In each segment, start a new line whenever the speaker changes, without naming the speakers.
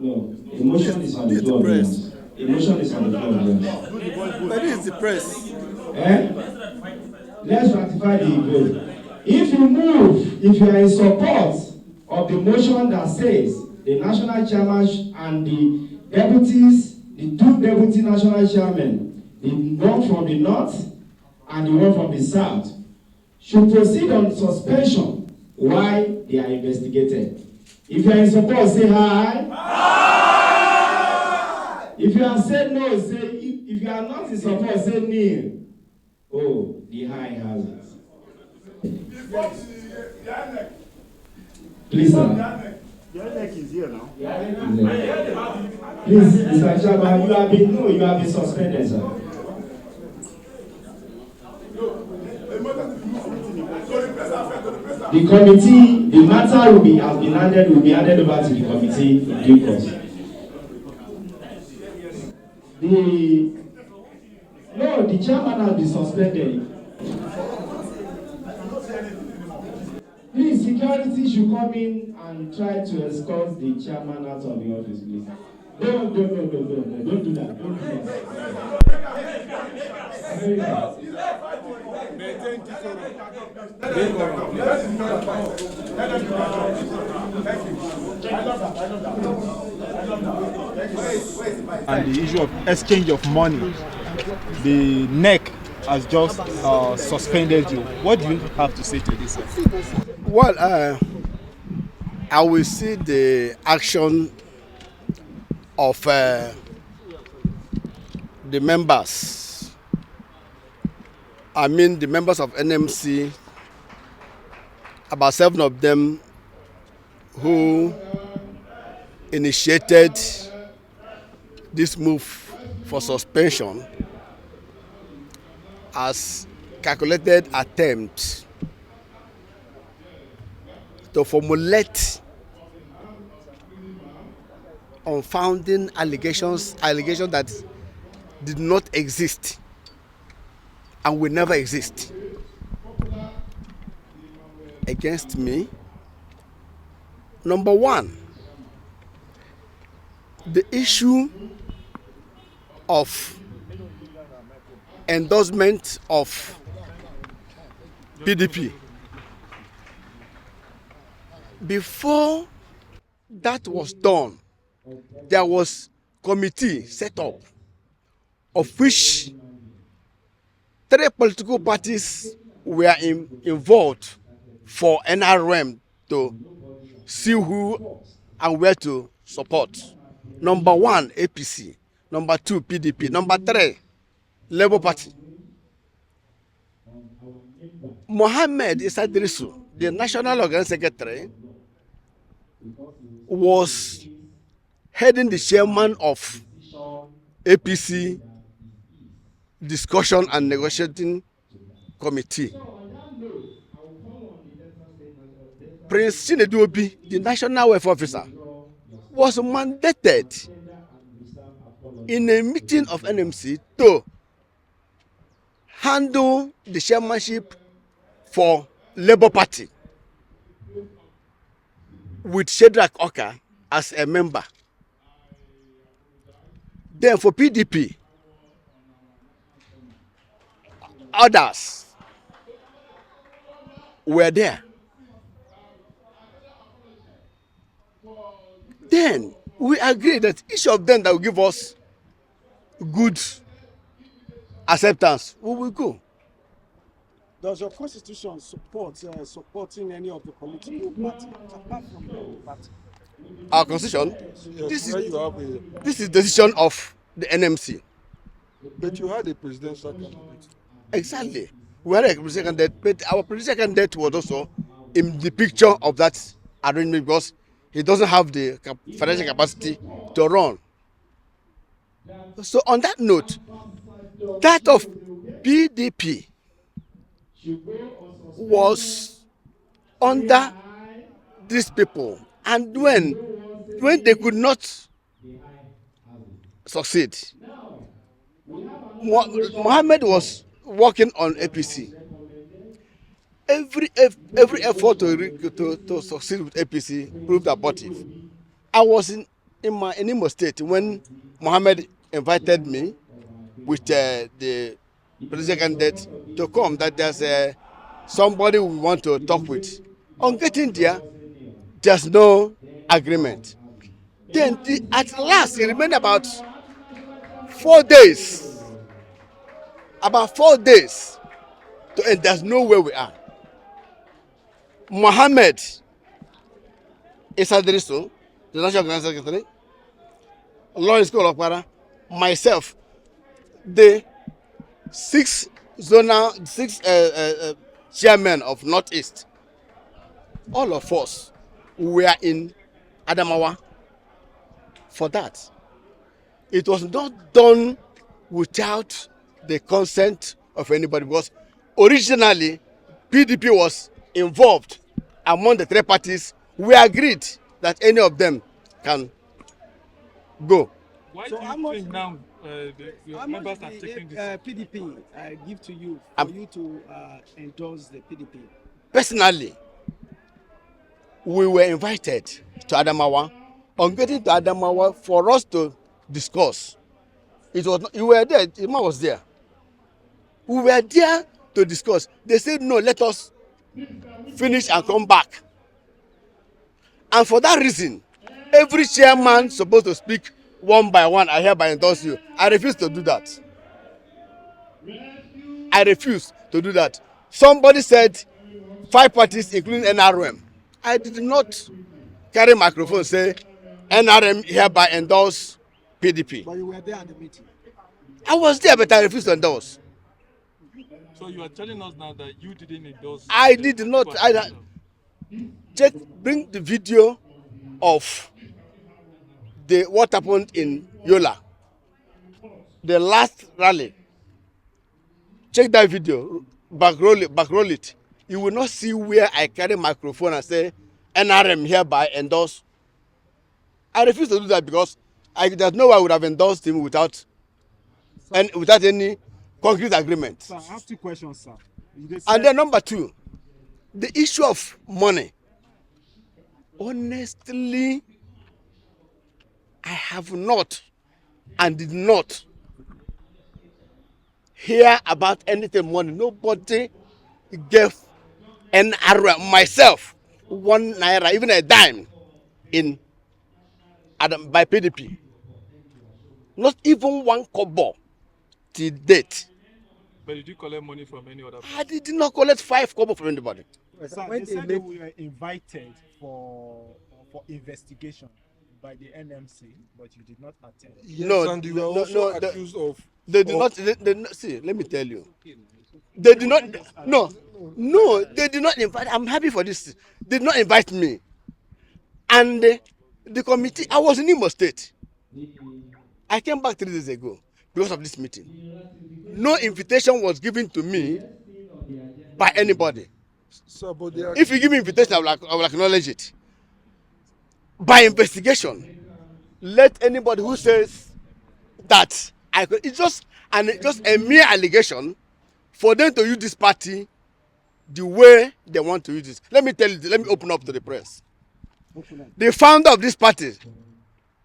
No, emotion is on the floor of the house. Emotion is on the floor of the house.
But this is the press.
Let's ratify the vote. If you move, if you are in support of the motion that says the national chairman and the deputies, the two deputy national chairmen, the one from the north and the one from the south, should proceed on suspension while they are investigated. If you are in support, say aye. Aye. If you have said no, say, if you are not in support, say nil. Oh, the high has it. Please, sir.
Your neck is here now.
Please, Mr. Chairman, you have been suspended, sir. The committee, the matter has been handed over to the committee in due course. The chairman has been suspended. Please, security should come in and try to escort the chairman out of the office, please. Don't do that. Don't do that.
And the issue of exchange of money, the NEC has just suspended you. What do you have to say to this?
Well, I will see the action of the members. I mean the members of NMC, about 7 of them who initiated this move for suspension as calculated attempt to formulate unfounded allegations that did not exist and will never exist against me. Number one, the issue of endorsement of PDP. Before that was done, there was committee set up, of which 3 political parties were involved for NRM to see who and where to support. Number 1, APC. Number 2, PDP. Number 3, Labour Party. Mohammed Isadrisu, the National Organizing Secretary, was heading the chairman of APC discussion and negotiating committee. Prince Chinedu Obi, the National Welfare Officer, was mandated in a meeting of NMC to handle the chairmanship for Labour Party with Shedrack Oka as a member. Then for PDP, others were there. Then we agreed that each of them that will give us good acceptance, we will go.
Does your constitution support supporting any of the political parties apart from the party?
Our constitution,
Yes,
this is decision of the NMC.
but you had a presidential candidate.
Exactly. We had a presidential candidate, but our presidential candidate was also in the picture of that arrangement because he doesn't have the financial capacity to run. So on that note, that of PDP was under these people, and when they could not succeed, Mohammed was working on APC. Every effort to succeed with APC proved abortive. I was in in Imo State when Mohammed invited me with the president candidate to come, that there's somebody we want to talk with. On getting there, there's no agreement. Then at last, it remained about 4 days. About 4 days to end. There's no where we are. Mohammed Isadriso, the National Organizing Secretary, Lawrence Kolokpara, myself, the six chairmen of Northeast, all of us were in Adamawa for that. It was not done without the consent of anybody, because originally PDP was involved among the three parties. We agreed that any of them can go.
Why
So
do
how
you
much-
think now your
How
members
much
are
the
taking this?
PDP give to you for you to endorse the PDP?
Personally, we were invited to Adamawa. On getting to Adamawa, for us to discuss, it was not, you were there, Ima was there. We were there to discuss. They said, no, let us finish and come back. And for that reason, every chairman supposed to speak one by one. I hereby endorse you. I refuse to do that. I refuse to do that. Somebody said 5 parties, including NRM. I did not carry microphone say NRM hereby endorse PDP.
But you were there at the meeting.
I was there, but I refused to endorse.
So you are telling us now that you didn't endorse.
I did not. Bring the video of what happened in Yola, the last rally. Check that video, backroll it. You will not see where I carry microphone and say NRM hereby endorse. I refuse to do that because there's no way I would have endorsed him without any concrete agreement.
Sir, I have 2 questions, sir.
And then number 2, the issue of money. Honestly, I have not and did not hear about anything money. Nobody gave NRM, myself, 1 naira, even a dime by PDP. Not even 1 kobo till date.
But did you collect money from any other person?
I did not collect 5 kobo from anybody.
Sir,
When
they
they
said
make-
we were invited for investigation by the NMC, but you did not attend.
No,
and you were
no,
also
no,
accused of.
They did not. See, let me tell you. They did not. No, they did not invite. I'm happy for this. They did not invite me. And the committee. I was in Imo State. I came back 3 days ago because of this meeting. No invitation was given to me by anybody.
So, but they are,
If you give me invitation, I will acknowledge it. By investigation, let anybody who says that it's just a mere allegation for them to use this party the way they want to use it. Let me tell you. Let me open up to the press. The founder of this party,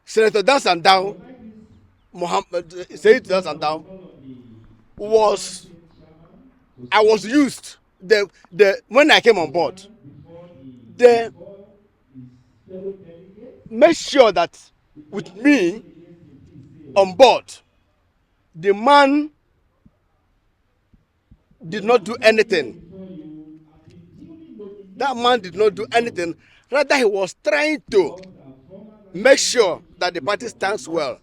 Senator Dan Sandow, Said Dan Sandow, I was used. When I came on board, they made sure that with me on board, the man did not do anything. That man did not do anything. Rather, he was trying to make sure that the party stands well.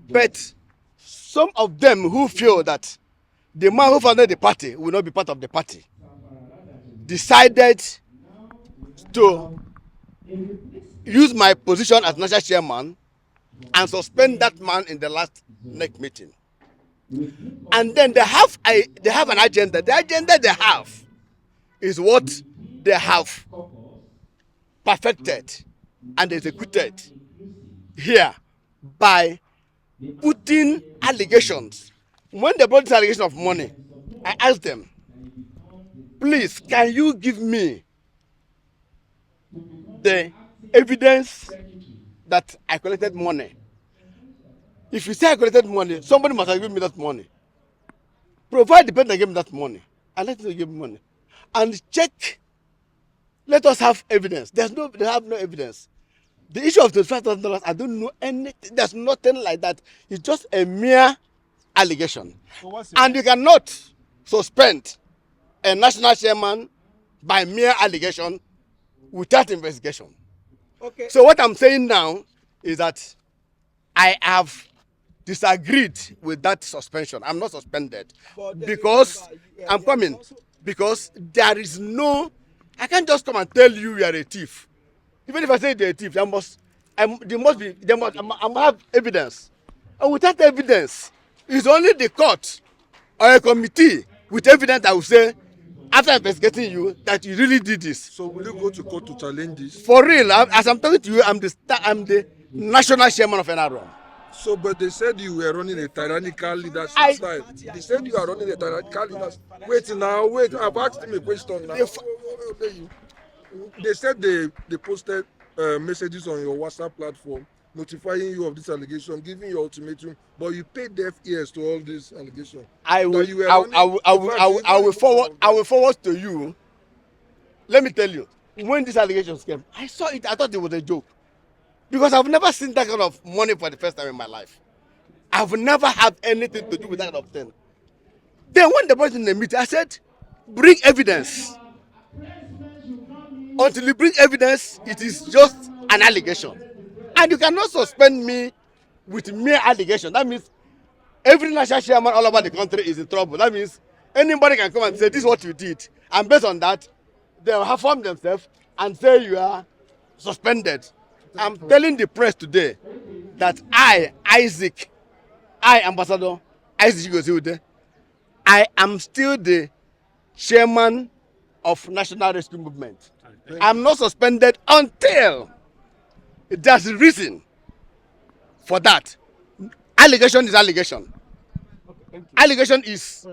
But some of them who feel that the man who founded the party will not be part of the party decided to use my position as national chairman and suspend that man in the last NEC meeting. And then they have an agenda. The agenda they have is what they have perfected and executed here by putting allegations. When they brought this allegation of money, I asked them, please, can you give me the evidence that I collected money. If you say I collected money, somebody must have given me that money. Provide the person that gave me that money, and let them give me money. And check, let us have evidence. They have no evidence. The issue of $25,000, I don't know anything. There's nothing like that. It's just a mere allegation.
So
and you cannot suspend a national chairman by mere allegation without investigation.
Okay.
So what I'm saying now is that I have disagreed with that suspension. I'm not suspended because I'm coming. Because there is no, I can't just come and tell you are a thief. Even if I say they're a thief, there must have evidence. And without evidence, it's only the court or a committee with evidence that will say, after investigating you, that you really did this.
So will you go to court to challenge this?
For real, as I'm talking to you, I'm the national chairman of NRM.
So, but they said you were running a tyrannical leadership style. They said you are running a tyrannical leadership. Wait now, wait. I've asked him a question now. They said they posted messages on your WhatsApp platform notifying you of this allegation, giving you ultimatum, but you paid deaf ears to all these allegations.
I will forward to you. Let me tell you, when these allegations came, I saw it. I thought it was a joke, because I've never seen that kind of money for the first time in my life. I've never had anything to do with that kind of thing. Then when the person in the meeting, I said, bring evidence. Until you bring evidence, it is just an allegation. And you cannot suspend me with mere allegation. That means every national chairman all over the country is in trouble. That means anybody can come and say, this is what you did. And based on that, they will have formed themselves and say you are suspended. I'm telling the press today that Ambassador Isaac Udeh, I am still the chairman of National Rescue Movement. I'm not suspended until there's a reason for that. Allegation is allegation. Allegation is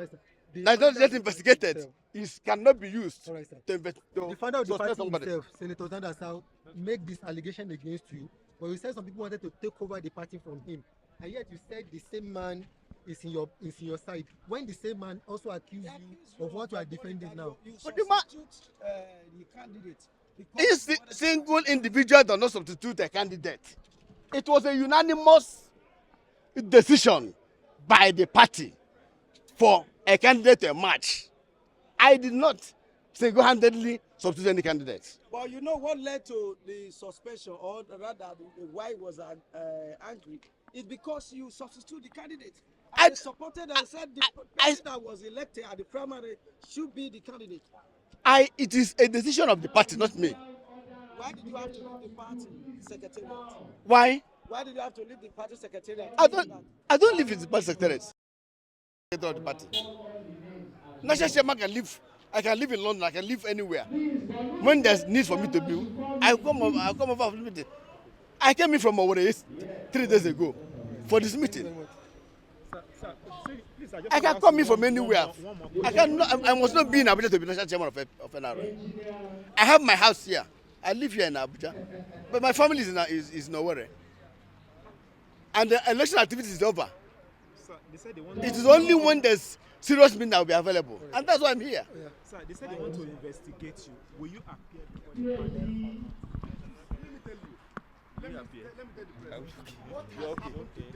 not just investigated. It cannot be used to investigate.
The founder of the party himself, Senator Zandasau, make this allegation against you, but you said some people wanted to take over the party from him, and yet you said the same man is in your side. When the same man also accused you of what you are defending now.
But the candidate.
This single individual does not substitute a candidate. It was a unanimous decision by the party for a candidate to match. I did not single-handedly substitute any candidate.
But you know what led to the suspension, or rather why he was angry, is because you substitute the candidate. I supported and said the person that was elected at the primary should be the candidate.
It is a decision of the party, not me.
Why did you have to leave the party secretariat?
Why?
Why did you have to leave the party secretariat?
I don't live in the party secretariat. Of the party. National chairman can live. I can live in London. I can live anywhere. When there's need for me to be, I come over for the meeting. I came in from Udeh 3 days ago for this meeting. I can come in from anywhere. I must not be in Abuja to be national chairman of NRM. I have my house here. I live here in Abuja, but my family is nowhere. And the election activity is over. It is only when there's serious meeting that will be available, and that's why I'm here.
Yeah. Sir, they said they want to investigate you. Will you appear before the panel? Let me tell you. Let me tell you. Okay.